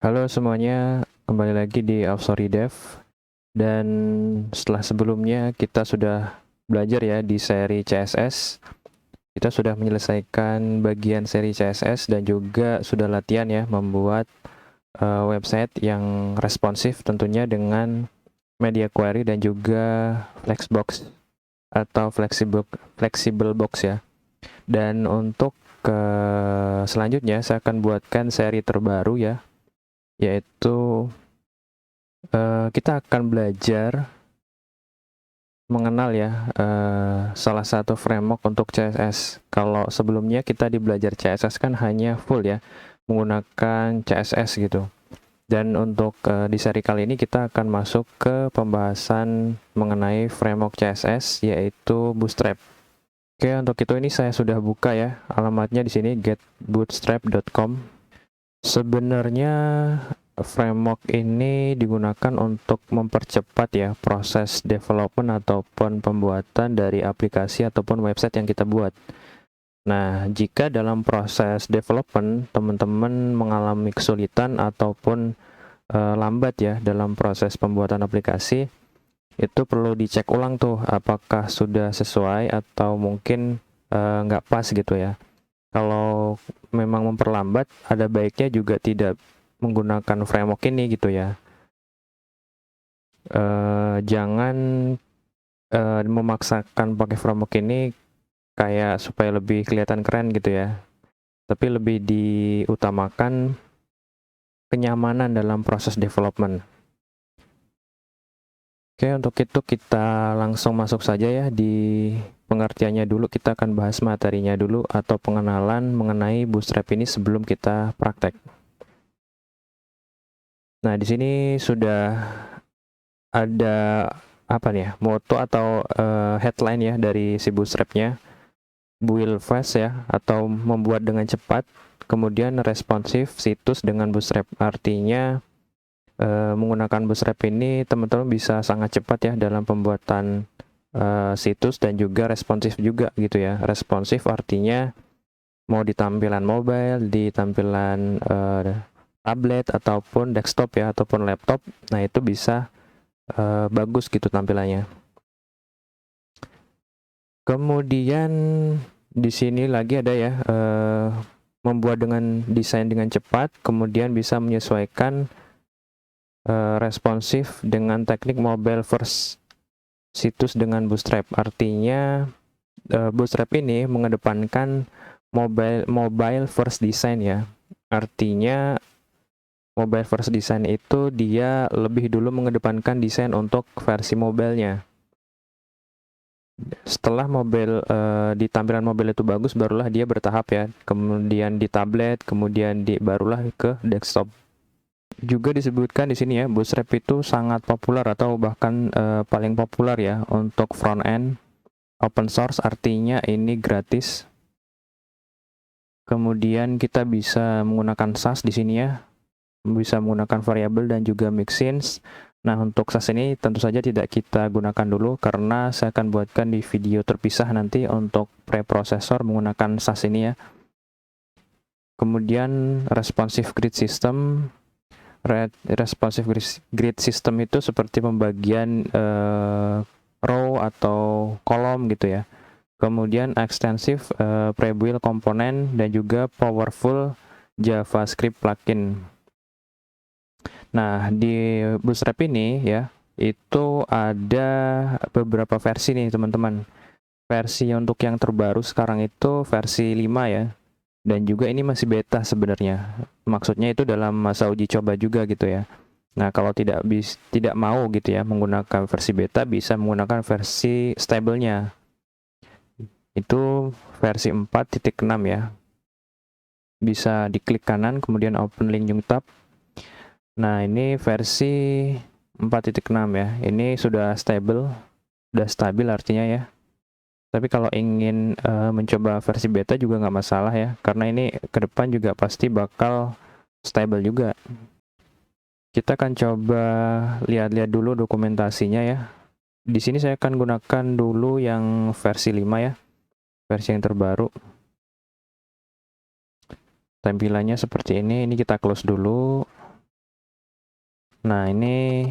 Halo semuanya, kembali lagi di Offstory Dev. Dan setelah sebelumnya kita sudah belajar ya di seri CSS. Kita sudah menyelesaikan bagian seri CSS dan juga sudah latihan ya membuat website yang responsif tentunya dengan media query dan juga flexbox atau flexible box ya. Dan untuk selanjutnya saya akan buatkan seri terbaru ya, yaitu kita akan belajar mengenal ya salah satu framework untuk CSS. Kalau sebelumnya kita di belajar CSS kan hanya full ya menggunakan CSS gitu. Dan untuk di seri kali ini kita akan masuk ke pembahasan mengenai framework CSS yaitu Bootstrap. Oke, untuk itu ini saya sudah buka ya alamatnya di sini getbootstrap.com. Sebenarnya framework ini digunakan untuk mempercepat ya proses development ataupun pembuatan dari aplikasi ataupun website yang kita buat. Nah, jika dalam proses development teman-teman mengalami kesulitan ataupun lambat ya dalam proses pembuatan aplikasi, itu perlu dicek ulang tuh apakah sudah sesuai atau mungkin nggak pas gitu ya. Kalau memang memperlambat, ada baiknya juga tidak menggunakan framework ini gitu ya. Jangan memaksakan pakai framework ini kayak supaya lebih kelihatan keren gitu ya. Tapi lebih diutamakan kenyamanan dalam proses development. Oke, untuk itu kita langsung masuk saja ya di pengertiannya dulu. Kita akan bahas materinya dulu atau pengenalan mengenai Bootstrap ini sebelum kita praktek. Nah, di sini sudah ada apa nih ya, moto atau headline ya dari si Bootstrap-nya. Build fast ya, atau membuat dengan cepat. Kemudian responsif situs dengan Bootstrap. Artinya menggunakan Bootstrap ini teman-teman bisa sangat cepat ya dalam pembuatan situs dan juga responsif juga gitu ya. Responsif artinya mau di tampilan mobile, di tampilan tablet ataupun desktop ya, ataupun laptop. Nah, itu bisa bagus gitu tampilannya. Kemudian di sini lagi ada ya membuat dengan desain dengan cepat, kemudian bisa menyesuaikan responsif dengan teknik mobile first situs dengan Bootstrap. Artinya Bootstrap ini mengedepankan mobile first design ya. Artinya mobile first design itu dia lebih dulu mengedepankan desain untuk versi mobilenya. Setelah di tampilan mobile itu bagus, barulah dia bertahap ya. Kemudian di tablet, kemudian barulah ke desktop. Juga disebutkan di sini ya, Bootstrap itu sangat populer atau bahkan paling populer ya untuk front end open source, artinya ini gratis. Kemudian kita bisa menggunakan SAS di sini ya, bisa menggunakan variabel dan juga mixins. Nah, untuk SAS ini tentu saja tidak kita gunakan dulu karena saya akan buatkan di video terpisah nanti untuk preprosesor menggunakan SAS ini ya. Kemudian responsive grid system. Responsive grid system itu seperti pembagian row atau kolom gitu ya. Kemudian extensive prebuild komponen dan juga powerful JavaScript plugin. Nah, di Bootstrap ini ya, itu ada beberapa versi nih teman-teman. Versi untuk yang terbaru sekarang itu versi 5 ya. Dan juga ini masih beta sebenarnya. Maksudnya itu dalam masa uji coba juga gitu ya. Nah, kalau tidak mau gitu ya menggunakan versi beta, bisa menggunakan versi stable-nya. Itu versi 4.6 ya. Bisa diklik kanan, kemudian open link new tab. Nah, ini versi 4.6 ya. Ini sudah stable, sudah stabil artinya ya. Tapi kalau ingin mencoba versi beta juga nggak masalah ya, karena ini ke depan juga pasti bakal stable juga. Kita akan coba lihat-lihat dulu dokumentasinya ya. Di sini saya akan gunakan dulu yang versi 5 ya, versi yang terbaru. Tampilannya seperti ini kita close dulu. Nah, ini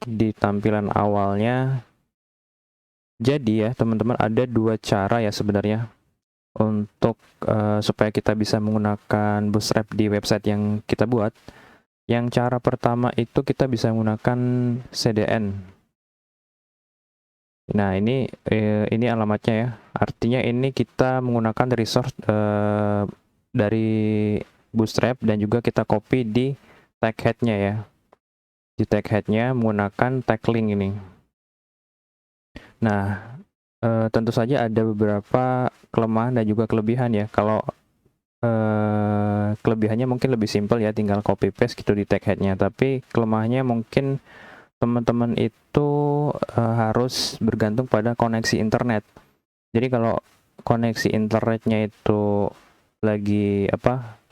di tampilan awalnya. Jadi ya teman-teman, ada dua cara ya sebenarnya untuk supaya kita bisa menggunakan Bootstrap di website yang kita buat. Yang cara pertama itu kita bisa menggunakan CDN. Nah, ini alamatnya ya. Artinya ini kita menggunakan resource dari Bootstrap dan juga kita copy di tag head-nya ya. Di tag head-nya menggunakan tag link ini. Nah, tentu saja ada beberapa kelemahan dan juga kelebihan ya. Kalau kelebihannya mungkin lebih simpel ya, tinggal copy paste gitu di tag head-nya. Tapi kelemahannya mungkin teman-teman itu harus bergantung pada koneksi internet. Jadi kalau koneksi internetnya itu lagi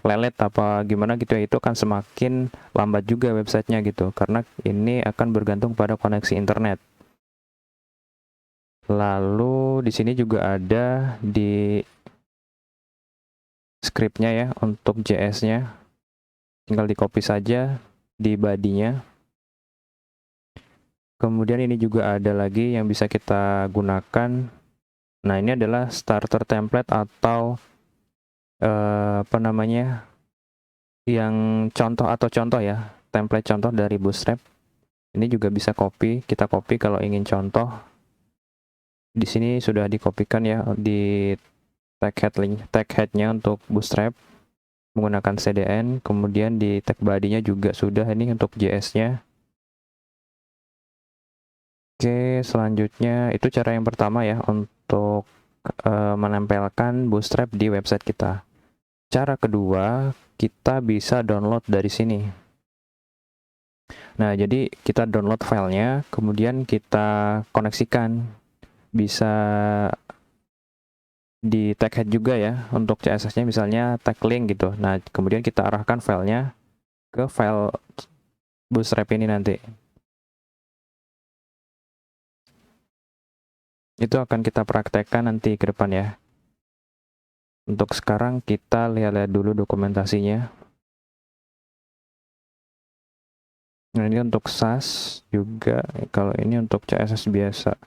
lelet apa gimana gitu ya, itu akan semakin lambat juga websitenya gitu, karena ini akan bergantung pada koneksi internet. Lalu di sini juga ada di scriptnya ya untuk JS-nya, tinggal di copy saja di body-nya. Kemudian ini juga ada lagi yang bisa kita gunakan. Nah, ini adalah starter template atau yang contoh ya, template contoh dari Bootstrap. Ini juga bisa kita copy kalau ingin contoh. Di sini sudah dikopikan ya di tag head-nya untuk Bootstrap menggunakan CDN, kemudian di tag body-nya juga sudah ini untuk JS-nya. Oke, selanjutnya itu cara yang pertama ya untuk menempelkan Bootstrap di website kita. Cara kedua, kita bisa download dari sini. Nah, jadi kita download filenya, kemudian kita koneksikan. Bisa di tag head juga ya, untuk CSS-nya misalnya tag link gitu. Nah, kemudian kita arahkan filenya ke file Bootstrap ini nanti. Itu akan kita praktekkan nanti ke depan ya. Untuk sekarang kita lihat-lihat dulu dokumentasinya. Nah, ini untuk SAS juga, kalau ini untuk CSS biasa.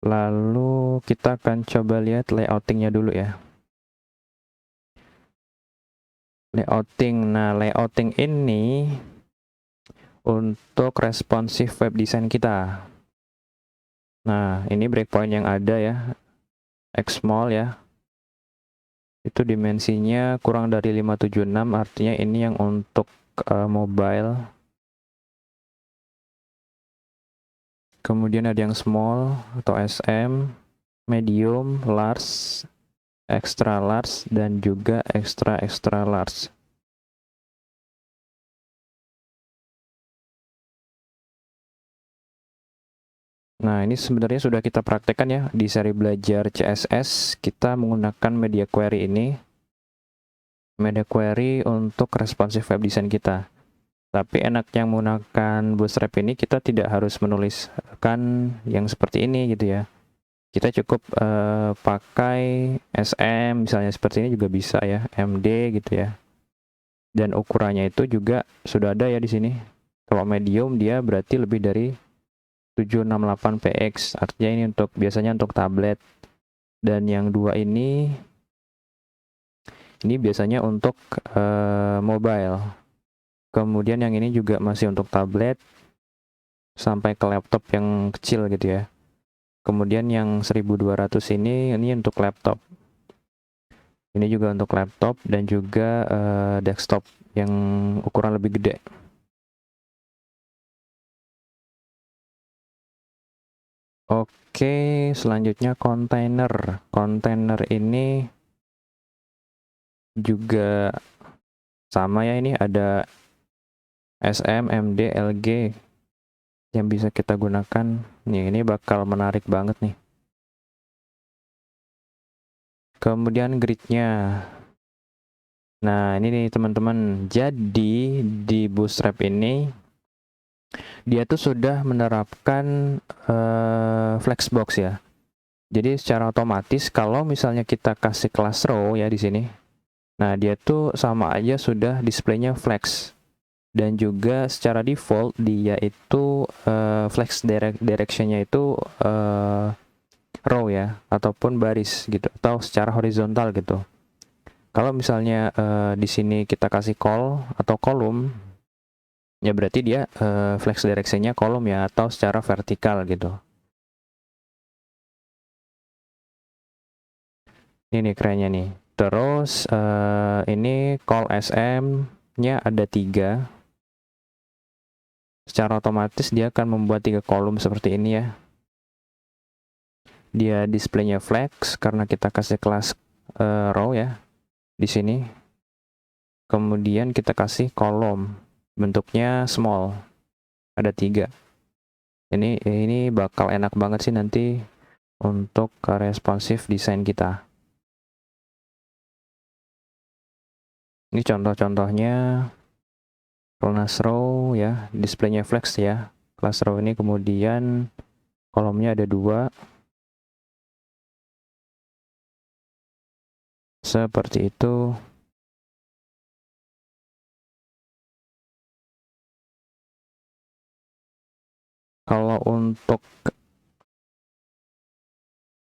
Lalu kita akan coba lihat layoutingnya dulu ya. Layouting, nah layouting ini untuk responsive web design kita. Nah, ini breakpoint yang ada ya, Xmall ya. Itu dimensinya kurang dari 576, artinya ini yang untuk mobile. Kemudian ada yang small atau SM, medium, large, extra large, dan juga extra large. Nah, ini sebenarnya sudah kita praktekkan ya di seri belajar CSS. Kita menggunakan media query ini. Media query untuk responsive web design kita. Tapi enaknya menggunakan Bootstrap ini, kita tidak harus menuliskan yang seperti ini gitu ya. Kita cukup pakai SM misalnya, seperti ini juga bisa ya, MD gitu ya. Dan ukurannya itu juga sudah ada ya di sini. Kalau medium dia berarti lebih dari 768px, artinya ini biasanya untuk tablet. Dan yang dua ini biasanya untuk mobile. Kemudian yang ini juga masih untuk tablet sampai ke laptop yang kecil gitu ya. Kemudian yang 1200 ini untuk laptop. Ini juga untuk laptop dan juga desktop yang ukuran lebih gede. Oke, selanjutnya kontainer. Kontainer ini juga sama ya, ini ada SM, MD, LG yang bisa kita gunakan. Nih, ini bakal menarik banget nih. Kemudian gridnya. Nah, ini nih teman-teman. Jadi di Bootstrap ini dia tuh sudah menerapkan flexbox ya. Jadi secara otomatis kalau misalnya kita kasih kelas row ya di sini, nah dia tuh sama aja sudah displaynya flex. dan juga secara default dia itu flex directionnya itu row ya, ataupun baris gitu, atau secara horizontal gitu. Kalau misalnya di sini kita kasih call atau kolom, ya berarti dia flex directionnya kolom ya, atau secara vertikal gitu. Ini kerennya nih. Terus ini call SM-nya ada 3. Secara otomatis dia akan membuat 3 kolom seperti ini ya. Dia displaynya flex karena kita kasih kelas row ya di sini. Kemudian kita kasih kolom, bentuknya small, ada 3. Ini bakal enak banget sih nanti untuk responsif desain kita. Ini contoh-contohnya class row ya, displaynya flex ya. Class row ini kemudian kolomnya ada 2. Seperti itu. Kalau untuk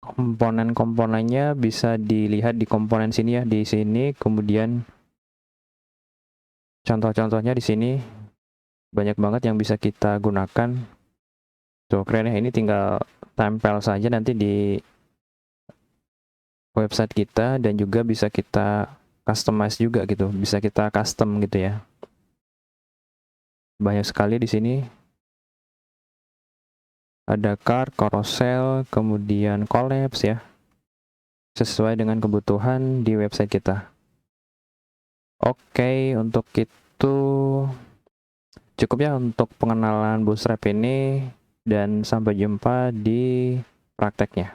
komponen-komponennya bisa dilihat di komponen sini ya, di sini. Kemudian contoh-contohnya di sini banyak banget yang bisa kita gunakan. Tuh keren ya, ini tinggal tempel saja nanti di website kita, dan juga bisa kita customize juga gitu, bisa kita custom gitu ya. Banyak sekali di sini. Ada car, carousel, kemudian collapse ya, sesuai dengan kebutuhan di website kita. Oke, untuk itu cukup ya untuk pengenalan Bootstrap ini, dan sampai jumpa di prakteknya.